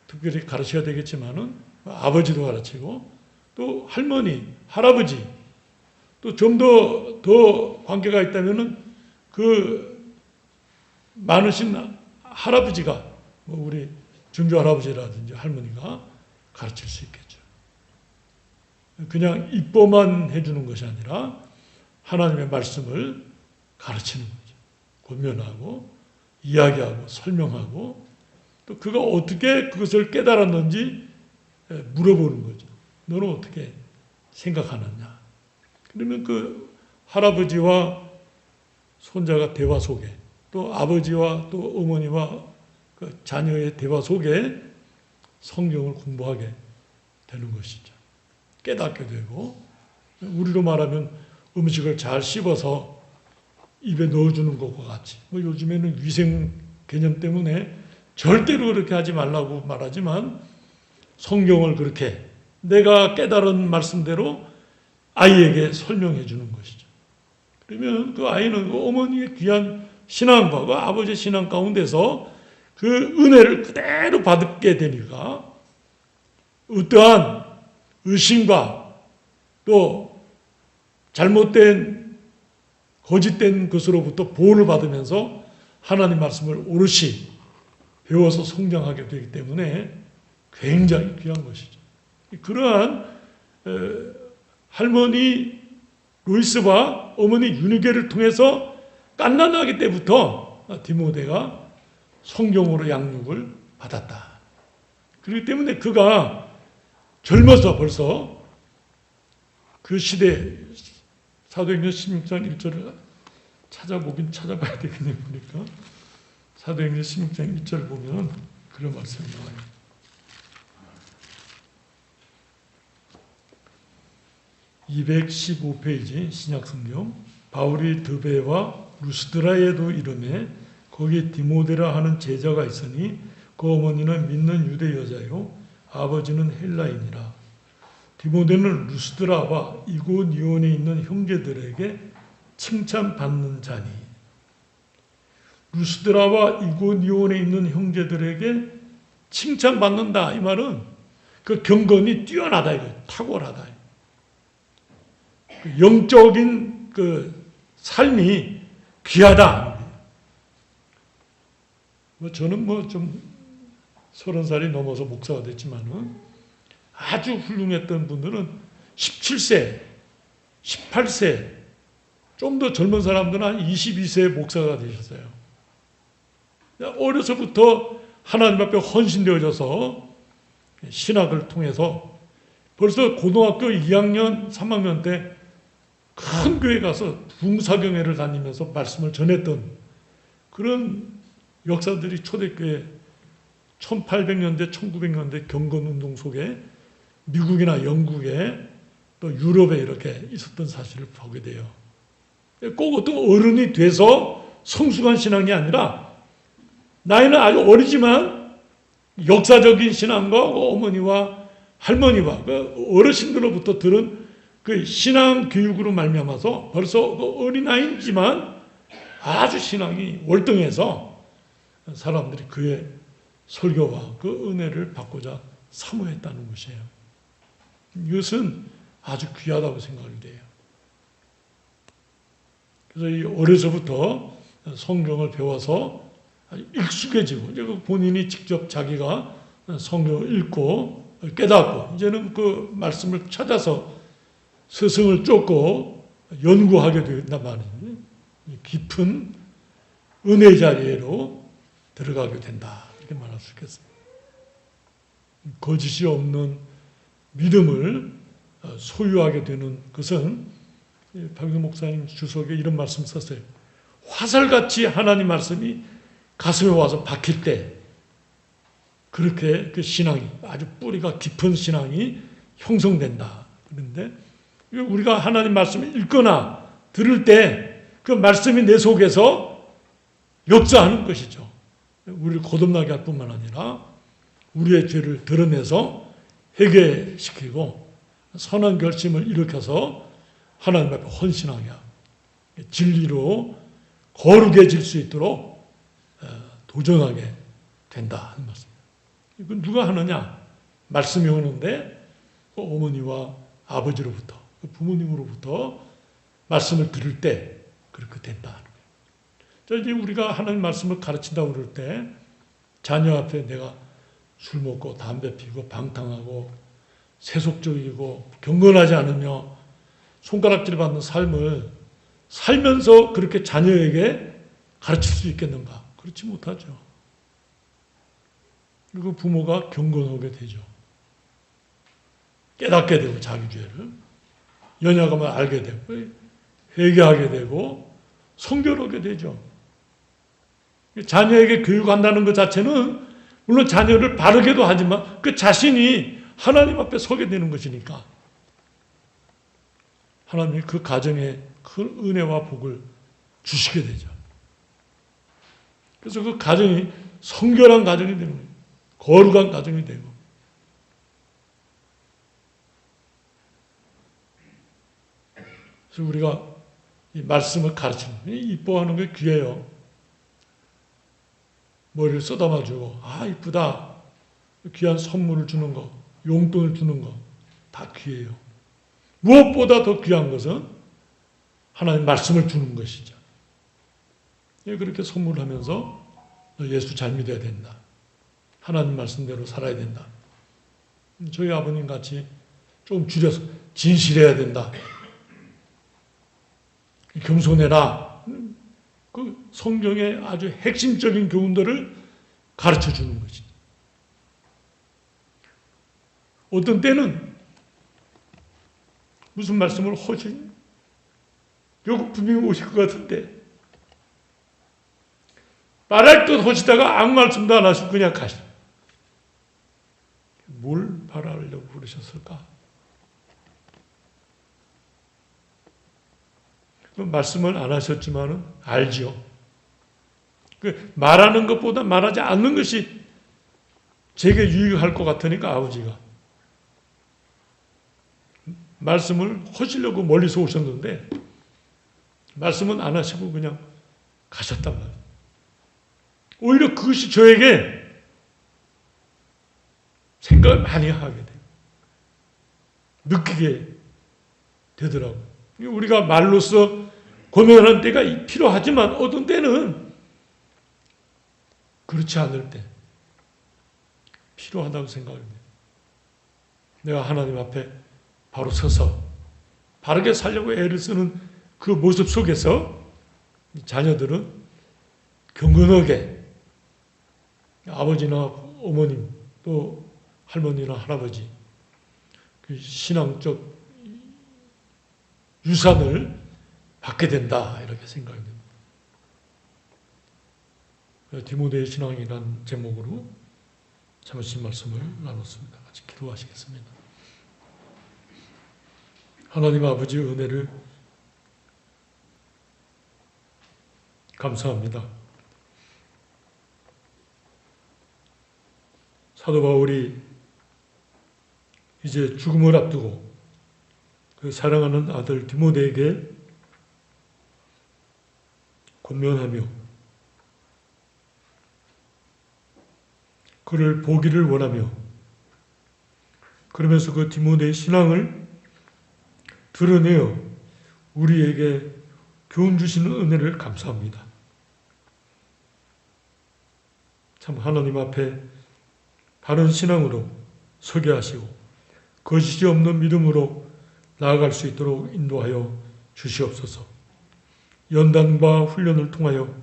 특별히 가르쳐야 되겠지만은 아버지도 가르치고 또 할머니, 할아버지 또 좀 더 관계가 있다면은 그 많으신 할아버지가 우리 증조 할아버지라든지 할머니가 가르칠 수 있겠죠. 그냥 입보만 해주는 것이 아니라 하나님의 말씀을 가르치는 거죠. 권면하고 이야기하고 설명하고 또 그가 어떻게 그것을 깨달았는지 물어보는 거죠. 너는 어떻게 생각하느냐. 그러면 그 할아버지와 손자가 대화 속에 또 아버지와 또 어머니와 그 자녀의 대화 속에 성경을 공부하게 되는 것이죠. 깨닫게 되고 우리로 말하면 음식을 잘 씹어서 입에 넣어주는 것과 같이 뭐 요즘에는 위생 개념 때문에 절대로 그렇게 하지 말라고 말하지만 성경을 그렇게 내가 깨달은 말씀대로 아이에게 설명해 주는 것이죠. 그러면 그 아이는 그 어머니의 귀한 신앙과 그 아버지의 신앙 가운데서 그 은혜를 그대로 받게 되니까 어떠한 의심과 또 잘못된 거짓된 것으로부터 보호를 받으면서 하나님 말씀을 오롯이 배워서 성장하게 되기 때문에 굉장히 귀한 것이죠. 그러한 할머니 루이스와 어머니 유니게를 통해서 갓난아기 때부터 디모데가 성경으로 양육을 받았다. 그렇기 때문에 그가 젊어서 벌써 그 시대 사도행전 16장 1절을 찾아봐야 되겠네요. 보니까 사도행전 16장 1절 보면 그런 말씀이 나와요. (215페이지) 신약성경. 바울이 드베와 루스드라에도 이르매 거기 디모데라 하는 제자가 있으니 그 어머니는 믿는 유대 여자요 아버지는 헬라인이라. 디모데는 루스드라와 이고니온에 있는 형제들에게 칭찬받는 자니. 루스드라와 이고니온에 있는 형제들에게 칭찬받는다. 이 말은 그 경건이 뛰어나다. 이거 탁월하다. 영적인 그 삶이 귀하다. 저는 좀 30살이 넘어서 목사가 됐지만은 아주 훌륭했던 분들은 17세, 18세, 좀 더 젊은 사람들은 한 22세에 목사가 되셨어요. 어려서부터 하나님 앞에 헌신되어져서 신학을 통해서 벌써 고등학교 2학년, 3학년 때 큰 교회 가서 붕사경회를 다니면서 말씀을 전했던 그런 역사들이 초대교회 1800년대, 1900년대 경건운동 속에 미국이나 영국에 또 유럽에 이렇게 있었던 사실을 보게 돼요. 꼭 어떤 어른이 돼서 성숙한 신앙이 아니라 나이는 아주 어리지만 역사적인 신앙과 어머니와 할머니와 어르신들로부터 들은 그 신앙 교육으로 말미암아서 벌써 그 어린아이지만 아주 신앙이 월등해서 사람들이 그의 설교와 그 은혜를 받고자 사모했다는 것이에요. 이것은 아주 귀하다고 생각이 돼요. 그래서 이 어려서부터 성경을 배워서 익숙해지고 본인이 직접 자기가 성경을 읽고 깨닫고 이제는 그 말씀을 찾아서 스승을 쫓고 연구하게 된단 말이에요. 깊은 은혜 자리로 들어가게 된다. 이렇게 말할 수 있겠습니다. 거짓이 없는 믿음을 소유하게 되는 것은 박윤 목사님 주석에 이런 말씀 썼어요. 화살같이 하나님 말씀이 가슴에 와서 박힐 때 그렇게 그 신앙이 아주 뿌리가 깊은 신앙이 형성된다. 그런데 우리가 하나님 말씀을 읽거나 들을 때 그 말씀이 내 속에서 역사하는 것이죠. 우리를 거듭나게 할 뿐만 아니라 우리의 죄를 드러내서 회개시키고 선한 결심을 일으켜서 하나님 앞에 헌신하게 하고 진리로 거룩해질 수 있도록 도전하게 된다 하는 말씀입니다. 이건 누가 하느냐? 말씀이 오는데 어머니와 아버지로부터 부모님으로부터 말씀을 들을 때 그렇게 된다 하는 거예요. 자, 이제 우리가 하나님 말씀을 가르친다고 그럴 때 자녀 앞에 내가 술 먹고 담배 피우고 방탕하고 세속적이고 경건하지 않으며 손가락질 받는 삶을 살면서 그렇게 자녀에게 가르칠 수 있겠는가? 그렇지 못하죠. 그리고 부모가 경건하게 되죠. 깨닫게 되고 자기 죄를 연약함을 알게 되고 회개하게 되고 성결하게 되죠. 자녀에게 교육한다는 것 자체는 물론 자녀를 바르게도 하지만 그 자신이 하나님 앞에 서게 되는 것이니까 하나님이 그 가정에 큰 은혜와 복을 주시게 되죠. 그래서 그 가정이 성결한 가정이 되는 거예요. 거룩한 가정이 되고. 그래서 우리가 이 말씀을 가르치는, 이뻐하는 게 귀해요. 머리를 써담아주고, 아, 이쁘다. 귀한 선물을 주는 거, 용돈을 주는 거, 다 귀해요. 무엇보다 더 귀한 것은 하나님 말씀을 주는 것이죠. 그렇게 선물을 하면서 너 예수 잘 믿어야 된다. 하나님 말씀대로 살아야 된다. 저희 아버님 같이 좀 줄여서 진실해야 된다. 겸손해라. 그 성경의 아주 핵심적인 교훈들을 가르쳐 주는 것이죠. 어떤 때는 무슨 말씀을 하시니? 요구품이 오실 것 같은데 말할 듯 하시다가 아무 말씀도 안 하시고 그냥 가시죠. 뭘 바라려고 그러셨을까? 말씀을 안 하셨지만은 알지요. 그 말하는 것보다 말하지 않는 것이 제게 유익할 것 같으니까 아버지가 말씀을 하시려고 멀리서 오셨는데 말씀은 안 하시고 그냥 가셨단 말이에요. 오히려 그것이 저에게 생각을 많이 하게 돼요. 느끼게 되더라고요. 우리가 말로써 고면하는 때가 필요하지만 어떤 때는 그렇지 않을 때 필요하다고 생각합니다. 내가 하나님 앞에 바로 서서 바르게 살려고 애를 쓰는 그 모습 속에서 자녀들은 경건하게 아버지나 어머님 또 할머니나 할아버지 그 신앙적 유산을 받게 된다 이렇게 생각합니다. 디모데의 신앙이라는 제목으로 잠시 말씀을 나눴습니다. 같이 기도하시겠습니다. 하나님 아버지의 은혜를 감사합니다. 사도 바울이 이제 죽음을 앞두고 그 사랑하는 아들 디모데에게 권면하며 그를 보기를 원하며 그러면서 그 디모데의 신앙을 드러내어 우리에게 교훈 주시는 은혜를 감사합니다. 참 하나님 앞에 바른 신앙으로 서게 하시고 거짓이 없는 믿음으로 나아갈 수 있도록 인도하여 주시옵소서. 연단과 훈련을 통하여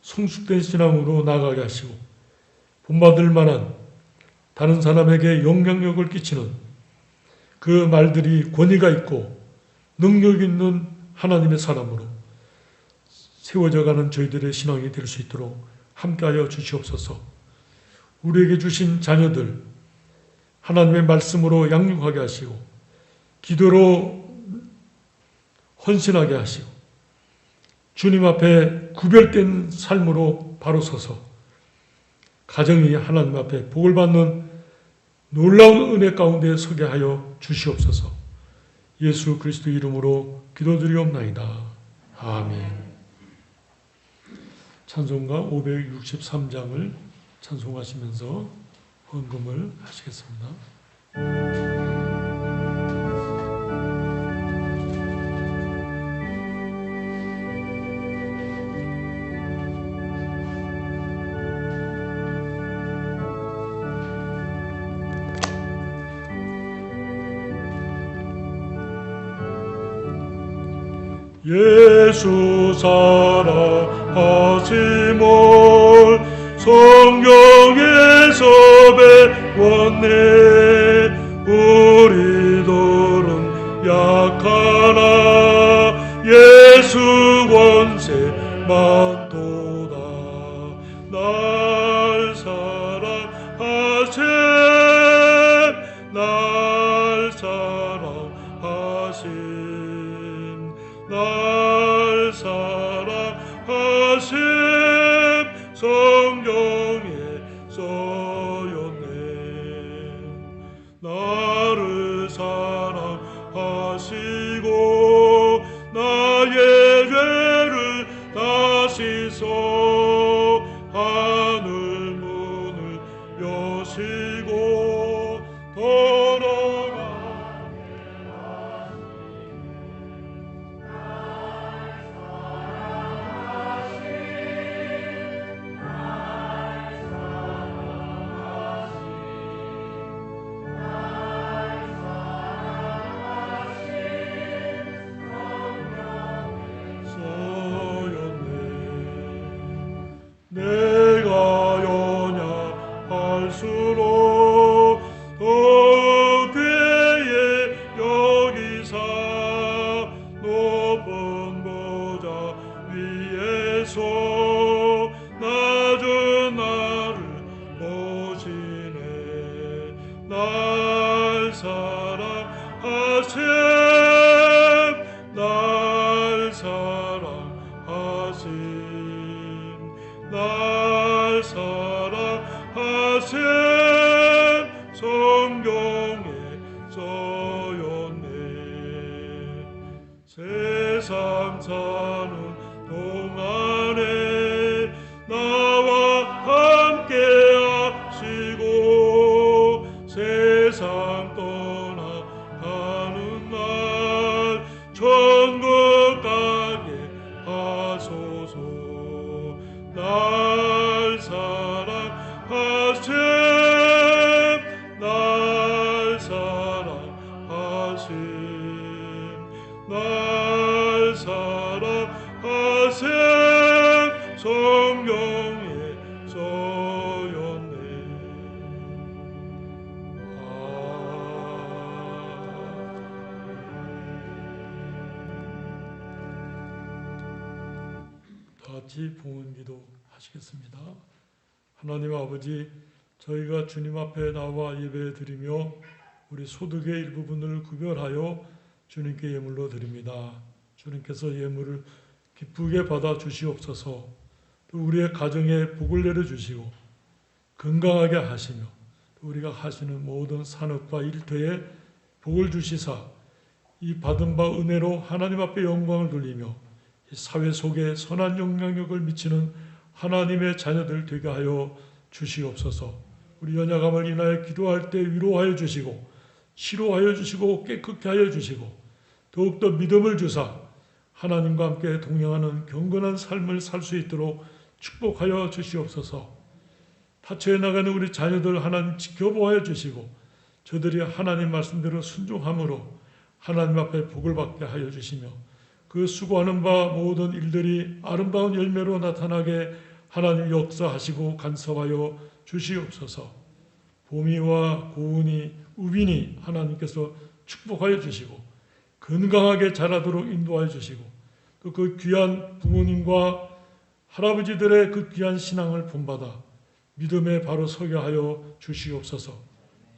성숙된 신앙으로 나아가게 하시고 본받을 만한 다른 사람에게 영향력을 끼치는 그 말들이 권위가 있고 능력 있는 하나님의 사람으로 세워져가는 저희들의 신앙이 될 수 있도록 함께하여 주시옵소서. 우리에게 주신 자녀들 하나님의 말씀으로 양육하게 하시고 기도로 헌신하게 하시고 주님 앞에 구별된 삶으로 바로 서서 가정이 하나님 앞에 복을 받는 놀라운 은혜 가운데 서게 하여 주시옵소서. 예수 그리스도 이름으로 기도드리옵나이다. 아멘. 찬송가 563장을 찬송하시면서 헌금을 하시겠습니다. 예수 사랑하심을 성경에서 배웠네. 우리들은 약하나 예수 권세 많도다. 날 사랑하세 날 사랑하신 날 사랑하심 성경에 써였네. 나를 사랑하시고 나의 죄를 다시소 하늘 문을 여시고 돌아가게 내가 연약할수록 더 괴에 여기사 높은 보좌 위에서 낮은 나를 보시네. 날 사랑하세 날 사랑하신 날 사랑하세 성경에 써였네. 세상 사는 동안에 나와 함께 하시고 세상 떠나가는 날 날 사랑하심 성경에 써였네. 다 같이 봉헌기도 하시겠습니다. 하나님 아버지, 저희가 주님 앞에 나와 예배드리며 우리 소득의 일부분을 구별하여 주님께 예물로 드립니다. 주님께서 예물을 기쁘게 받아 주시옵소서. 또 우리의 가정에 복을 내려 주시고 건강하게 하시며 또 우리가 하시는 모든 산업과 일터에 복을 주시사 이 받은 바 은혜로 하나님 앞에 영광을 돌리며 이 사회 속에 선한 영향력을 미치는 하나님의 자녀들 되게 하여 주시옵소서. 우리 연약함을 인하여 기도할 때 위로하여 주시고 치료하여 주시고 깨끗게 하여 주시고 더욱더 믿음을 주사 하나님과 함께 동행하는 경건한 삶을 살 수 있도록 축복하여 주시옵소서. 타처에 나가는 우리 자녀들 하나님 지켜보아 주시고 저들이 하나님 말씀대로 순종함으로 하나님 앞에 복을 받게 하여 주시며 그 수고하는 바 모든 일들이 아름다운 열매로 나타나게 하나님 역사하시고 간섭하여 주시옵소서. 봄이와 고운이 우빈이 하나님께서 축복하여 주시고 건강하게 자라도록 인도하여 주시고 또 그 귀한 부모님과 할아버지들의 그 귀한 신앙을 본받아 믿음에 바로 서게 하여 주시옵소서.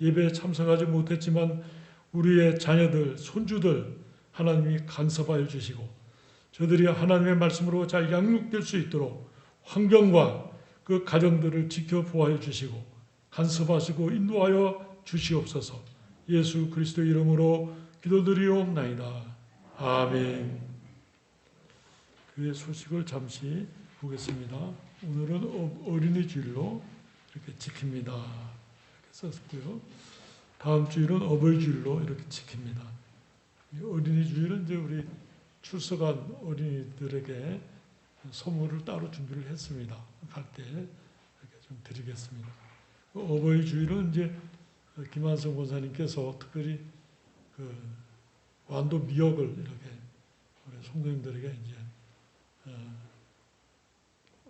예배에 참석하지 못했지만 우리의 자녀들, 손주들 하나님이 간섭하여 주시고 저들이 하나님의 말씀으로 잘 양육될 수 있도록 환경과 그 가정들을 지켜보아 주시고 간섭하시고 인도하여 주시옵소서. 예수 그리스도의 이름으로 기도드리옵나이다. 아멘. 그 소식을 잠시 보겠습니다. 오늘은 어린이 주일로 이렇게 지킵니다. 이렇게 썼고요. 다음 주일은 어버이 주일로 이렇게 지킵니다. 어린이 주일은 이제 우리 출석한 어린이들에게 선물을 따로 준비를 했습니다. 갈 때 이렇게 좀 드리겠습니다. 어버이 주일은 이제 김한성 권사님께서 특별히 그 완도 미역을 이렇게 우리 성도님들에게 이제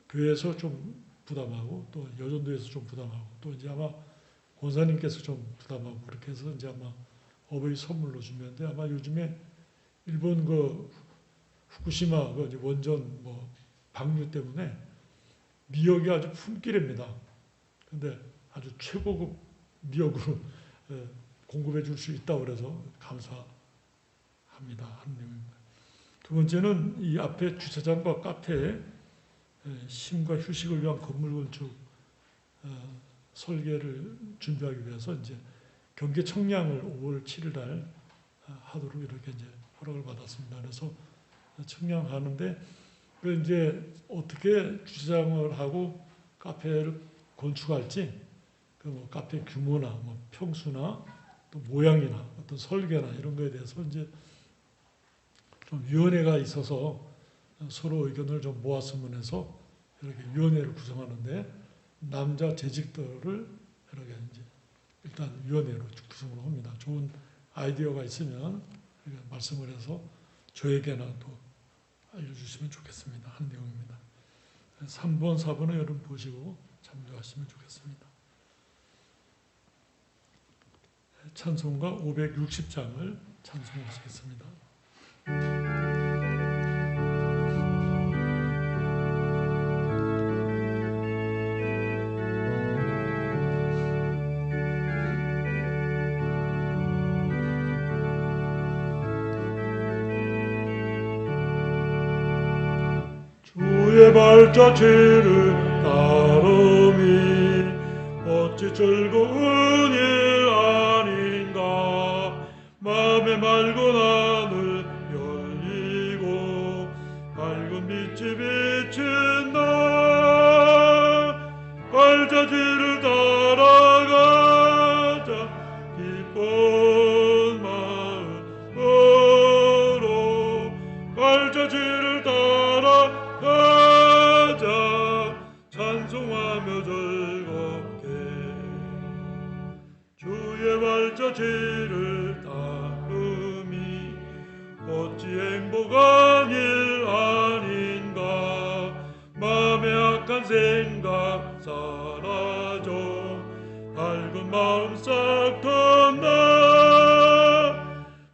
교회에서 좀 부담하고 또 여전도에서 좀 부담하고 또 이제 아마 권사님께서 좀 부담하고 그렇게 해서 이제 아마 어버이 선물로 준비했는데 아마 요즘에 일본 그 후쿠시마 그 원전 뭐 방류 때문에 미역이 아주 품길입니다. 근데 아주 최고급 미역으로 공급해 줄 수 있다고 그래서 감사합니다. 하느님입니다. 두 번째는 이 앞에 주차장과 카페에 쉼과 휴식을 위한 건물 건축 설계를 준비하기 위해서 이제 경계 청량을 5월 7일 날 하도록 이렇게 이제 허락을 받았습니다. 그래서 청량하는데 그 이제 어떻게 주차장을 하고 카페를 건축할지 그 뭐 카페 규모나 뭐 평수나 또 모양이나 어떤 설계나 이런 거에 대해서 이제 좀 위원회가 있어서 서로 의견을 좀 모았으면 해서 이렇게 위원회를 구성하는데 남자 재직들을 이렇게 이제 일단 위원회로 구성을 합니다. 좋은 아이디어가 있으면 말씀을 해서 저에게나 또 알려주시면 좋겠습니다. 하는 내용입니다. 3번, 4번은 여러분 보시고 참조하시면 좋겠습니다. 찬송가 560장을 찬송하시겠습니다. 주의 발자취를 따름이 어찌 즐거운 일 아닌가. 맘에 맑은 하늘 열리고 밝은 빛이 비친다. 발자취를 따라가자 기쁜 마음으로. 발자취를 따라가자 찬송하며 즐겁게. 주의 발자취를 따르 행복한 일 아닌가. 마음의 악한 생각 사라져 밝은 마음 싹 턴다.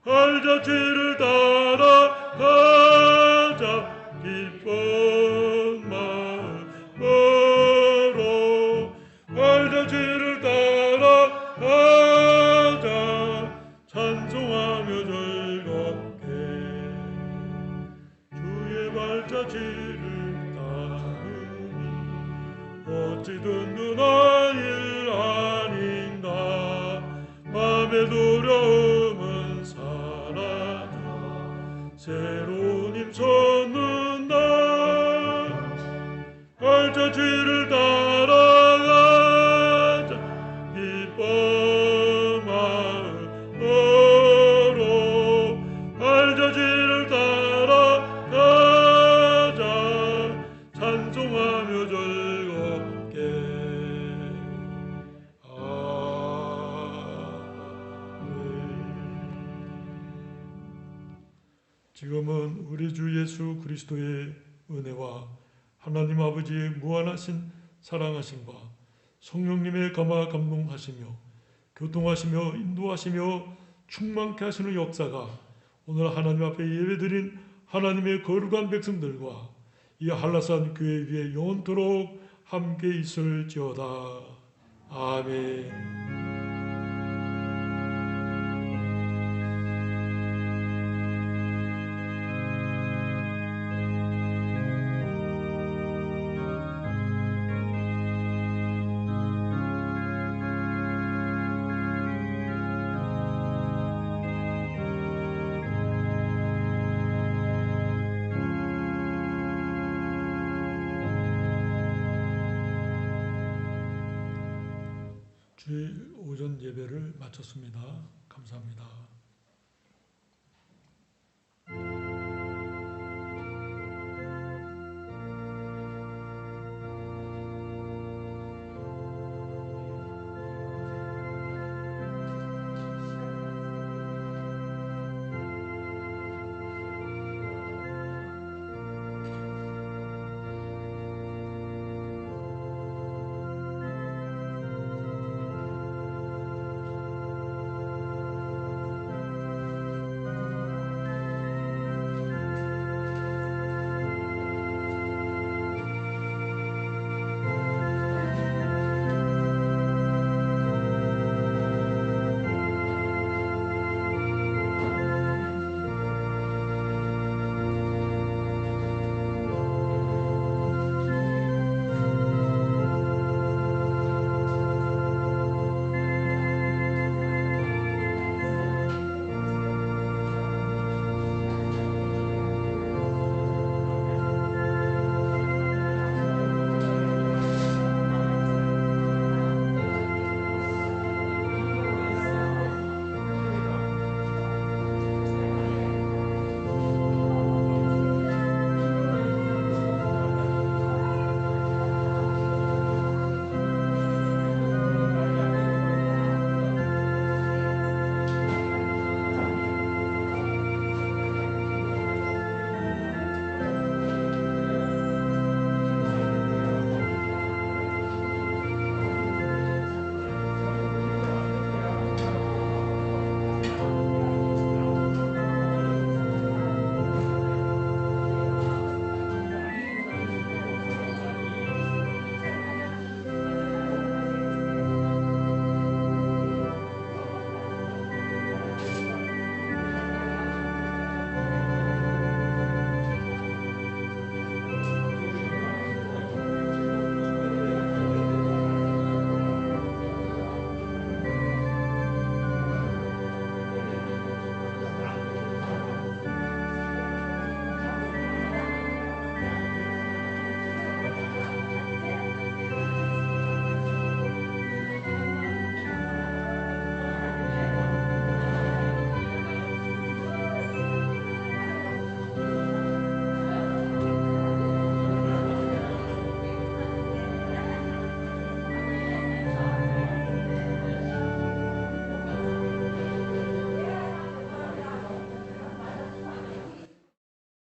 활자취를 따라가자 기쁜 마음으로. 활자취를 따라가자 찬송하며 즐겁게. 주의 발자취를 따르니 어찌 든든한 일 아닌가. 맘의 두려움은 사라져 새로운 힘 솟는다. 발자취를 따라가자 기쁜 마음으로. 발자취를 따라가자 찬송하며 즐겁게. 지금은 우리 주 예수 그리스도의 은혜와 하나님 아버지의 무한하신 사랑하심과 성령님의 감화 감동하시며 교통하시며 인도하시며 충만케 하시는 역사가 오늘 하나님 앞에 예배드린 하나님의 거룩한 백성들과 이 한라산 교회 위에 영원토록 함께 있을지어다. 아멘. 주의 오전 예배를 마쳤습니다. 감사합니다.